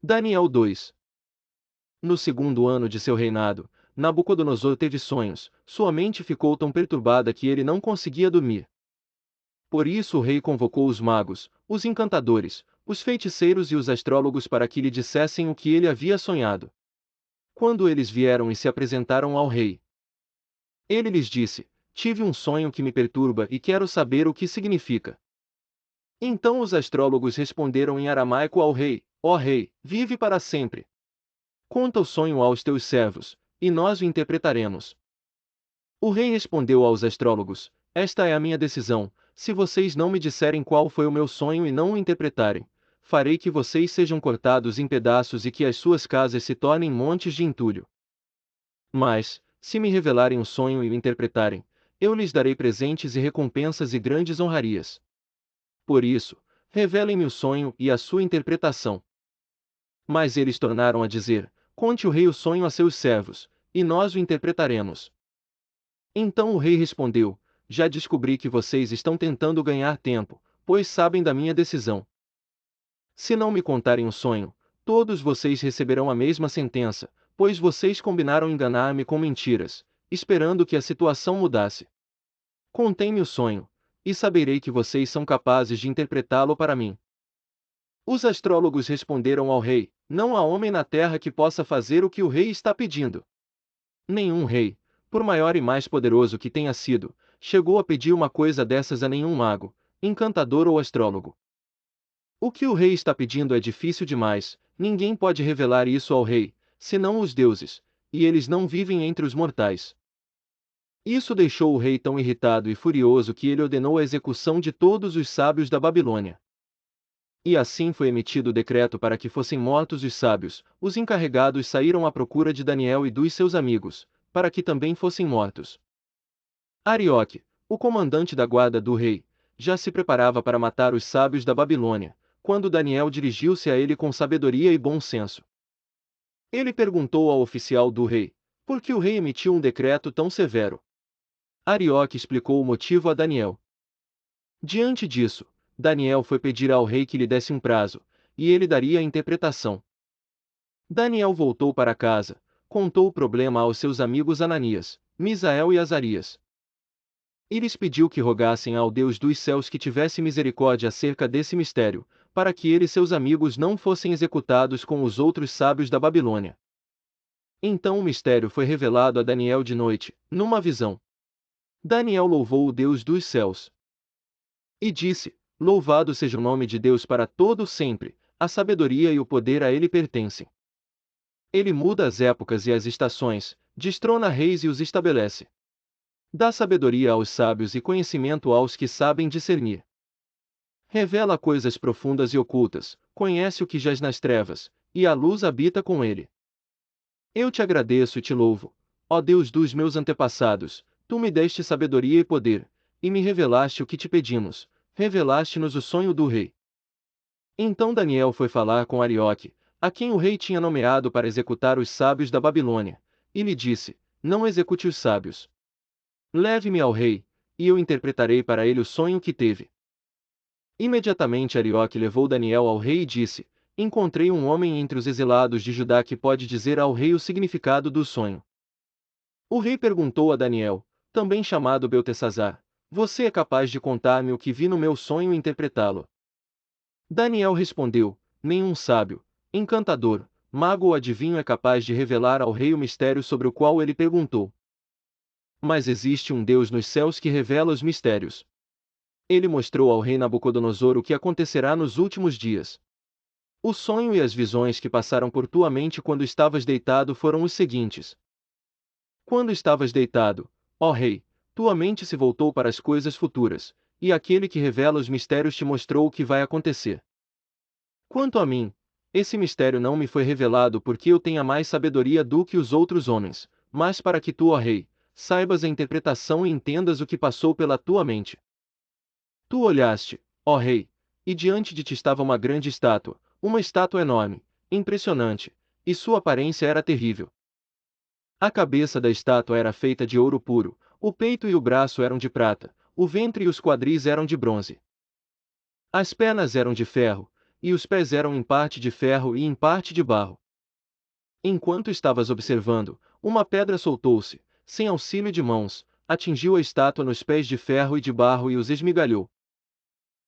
Daniel 2. No segundo ano de seu reinado, Nabucodonosor teve sonhos, sua mente ficou tão perturbada que ele não conseguia dormir. Por isso o rei convocou os magos, os encantadores, os feiticeiros e os astrólogos para que lhe dissessem o que ele havia sonhado. Quando eles vieram e se apresentaram ao rei, ele lhes disse: Tive um sonho que me perturba e quero saber o que significa. Então os astrólogos responderam em aramaico ao rei: Ó rei, vive para sempre. Conta o sonho aos teus servos, e nós o interpretaremos. O rei respondeu aos astrólogos: Esta é a minha decisão, se vocês não me disserem qual foi o meu sonho e não o interpretarem, farei que vocês sejam cortados em pedaços e que as suas casas se tornem montes de entulho. Mas, se me revelarem o sonho e o interpretarem, eu lhes darei presentes e recompensas e grandes honrarias. Por isso, revelem-me o sonho e a sua interpretação. Mas eles tornaram a dizer: Conte o rei o sonho a seus servos, e nós o interpretaremos. Então o rei respondeu: Já descobri que vocês estão tentando ganhar tempo, pois sabem da minha decisão. Se não me contarem o sonho, todos vocês receberão a mesma sentença, pois vocês combinaram enganar-me com mentiras, esperando que a situação mudasse. Contem-me o sonho, e saberei que vocês são capazes de interpretá-lo para mim. Os astrólogos responderam ao rei: Não há homem na terra que possa fazer o que o rei está pedindo. Nenhum rei, por maior e mais poderoso que tenha sido, chegou a pedir uma coisa dessas a nenhum mago, encantador ou astrólogo. O que o rei está pedindo é difícil demais, ninguém pode revelar isso ao rei, senão os deuses, e eles não vivem entre os mortais. Isso deixou o rei tão irritado e furioso que ele ordenou a execução de todos os sábios da Babilônia. E assim foi emitido o decreto para que fossem mortos os sábios. Os encarregados saíram à procura de Daniel e dos seus amigos, para que também fossem mortos. Arioque, o comandante da guarda do rei, já se preparava para matar os sábios da Babilônia, quando Daniel dirigiu-se a ele com sabedoria e bom senso. Ele perguntou ao oficial do rei: Por que o rei emitiu um decreto tão severo? Arioque explicou o motivo a Daniel. Diante disso, Daniel foi pedir ao rei que lhe desse um prazo, e ele daria a interpretação. Daniel voltou para casa, contou o problema aos seus amigos Ananias, Misael e Azarias. E lhes pediu que rogassem ao Deus dos céus que tivesse misericórdia acerca desse mistério, para que ele e seus amigos não fossem executados com os outros sábios da Babilônia. Então o mistério foi revelado a Daniel de noite, numa visão. Daniel louvou o Deus dos céus. E disse: Louvado seja o nome de Deus para todo sempre, a sabedoria e o poder a ele pertencem. Ele muda as épocas e as estações, destrona reis e os estabelece. Dá sabedoria aos sábios e conhecimento aos que sabem discernir. Revela coisas profundas e ocultas, conhece o que jaz nas trevas, e a luz habita com ele. Eu te agradeço e te louvo, ó Deus dos meus antepassados, tu me deste sabedoria e poder, e me revelaste o que te pedimos, revelaste-nos o sonho do rei. Então Daniel foi falar com Arioque, a quem o rei tinha nomeado para executar os sábios da Babilônia, e lhe disse: Não execute os sábios. Leve-me ao rei, e eu interpretarei para ele o sonho que teve. Imediatamente Arioque levou Daniel ao rei e disse: Encontrei um homem entre os exilados de Judá que pode dizer ao rei o significado do sonho. O rei perguntou a Daniel, também chamado Beltesazar: Você é capaz de contar-me o que vi no meu sonho e interpretá-lo? Daniel respondeu: Nenhum sábio, encantador, mago ou adivinho é capaz de revelar ao rei o mistério sobre o qual ele perguntou. Mas existe um Deus nos céus que revela os mistérios. Ele mostrou ao rei Nabucodonosor o que acontecerá nos últimos dias. O sonho e as visões que passaram por tua mente quando estavas deitado foram os seguintes. Quando estavas deitado, ó rei, tua mente se voltou para as coisas futuras, e aquele que revela os mistérios te mostrou o que vai acontecer. Quanto a mim, esse mistério não me foi revelado porque eu tenha mais sabedoria do que os outros homens, mas para que tu, ó rei, saibas a interpretação e entendas o que passou pela tua mente. Tu olhaste, ó rei, e diante de ti estava uma estátua enorme, impressionante, e sua aparência era terrível. A cabeça da estátua era feita de ouro puro, o peito e o braço eram de prata, o ventre e os quadris eram de bronze. As pernas eram de ferro, e os pés eram em parte de ferro e em parte de barro. Enquanto estavas observando, uma pedra soltou-se, sem auxílio de mãos, atingiu a estátua nos pés de ferro e de barro e os esmigalhou.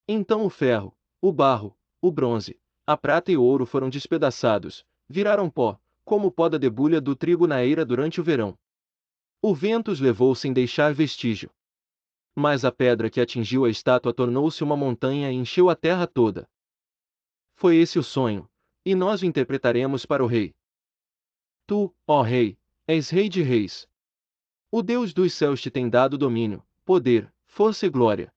Então o ferro, o barro, o bronze, a prata e o ouro foram despedaçados, viraram pó, como o pó da debulha do trigo na eira durante o verão. O vento os levou sem deixar vestígio. Mas a pedra que atingiu a estátua tornou-se uma montanha e encheu a terra toda. Foi esse o sonho, e nós o interpretaremos para o rei. Tu, ó rei, és rei de reis. O Deus dos céus te tem dado domínio, poder, força e glória.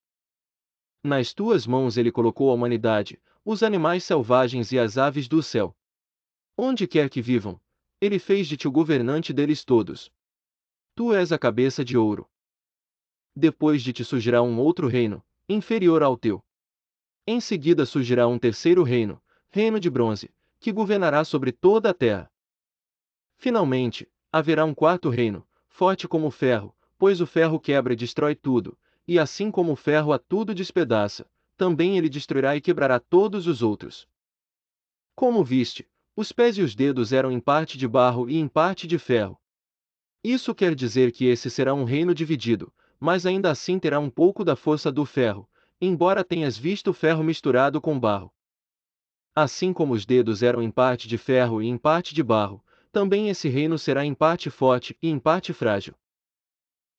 Nas tuas mãos ele colocou a humanidade, os animais selvagens e as aves do céu. Onde quer que vivam, ele fez de ti o governante deles todos. Tu és a cabeça de ouro. Depois de ti surgirá um outro reino, inferior ao teu. Em seguida surgirá um terceiro reino, reino de bronze, que governará sobre toda a terra. Finalmente, haverá um quarto reino, forte como o ferro, pois o ferro quebra e destrói tudo, e assim como o ferro a tudo despedaça, também ele destruirá e quebrará todos os outros. Como viste, os pés e os dedos eram em parte de barro e em parte de ferro. Isso quer dizer que esse será um reino dividido, mas ainda assim terá um pouco da força do ferro, embora tenhas visto o ferro misturado com barro. Assim como os dedos eram em parte de ferro e em parte de barro, também esse reino será em parte forte e em parte frágil.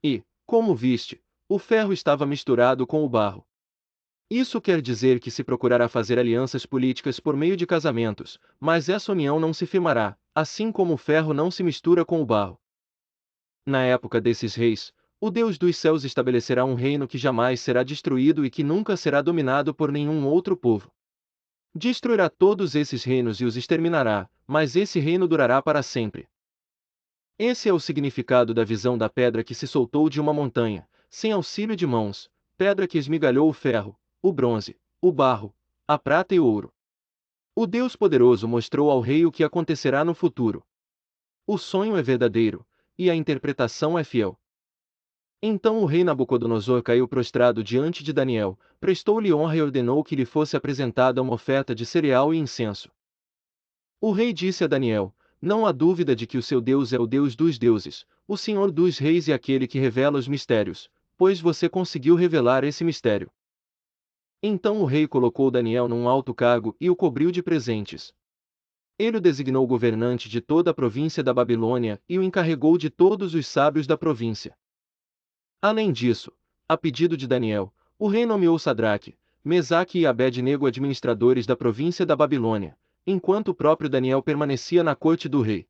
E, como viste, o ferro estava misturado com o barro. Isso quer dizer que se procurará fazer alianças políticas por meio de casamentos, mas essa união não se firmará, assim como o ferro não se mistura com o barro. Na época desses reis, o Deus dos céus estabelecerá um reino que jamais será destruído e que nunca será dominado por nenhum outro povo. Destruirá todos esses reinos e os exterminará, mas esse reino durará para sempre. Esse é o significado da visão da pedra que se soltou de uma montanha, sem auxílio de mãos, pedra que esmigalhou o ferro, o bronze, o barro, a prata e o ouro. O Deus poderoso mostrou ao rei o que acontecerá no futuro. O sonho é verdadeiro, e a interpretação é fiel. Então o rei Nabucodonosor caiu prostrado diante de Daniel, prestou-lhe honra e ordenou que lhe fosse apresentada uma oferta de cereal e incenso. O rei disse a Daniel: não há dúvida de que o seu Deus é o Deus dos deuses, o Senhor dos reis e aquele que revela os mistérios, pois você conseguiu revelar esse mistério. Então o rei colocou Daniel num alto cargo e o cobriu de presentes. Ele o designou governante de toda a província da Babilônia e o encarregou de todos os sábios da província. Além disso, a pedido de Daniel, o rei nomeou Sadraque, Mesaque e Abed-nego administradores da província da Babilônia, enquanto o próprio Daniel permanecia na corte do rei.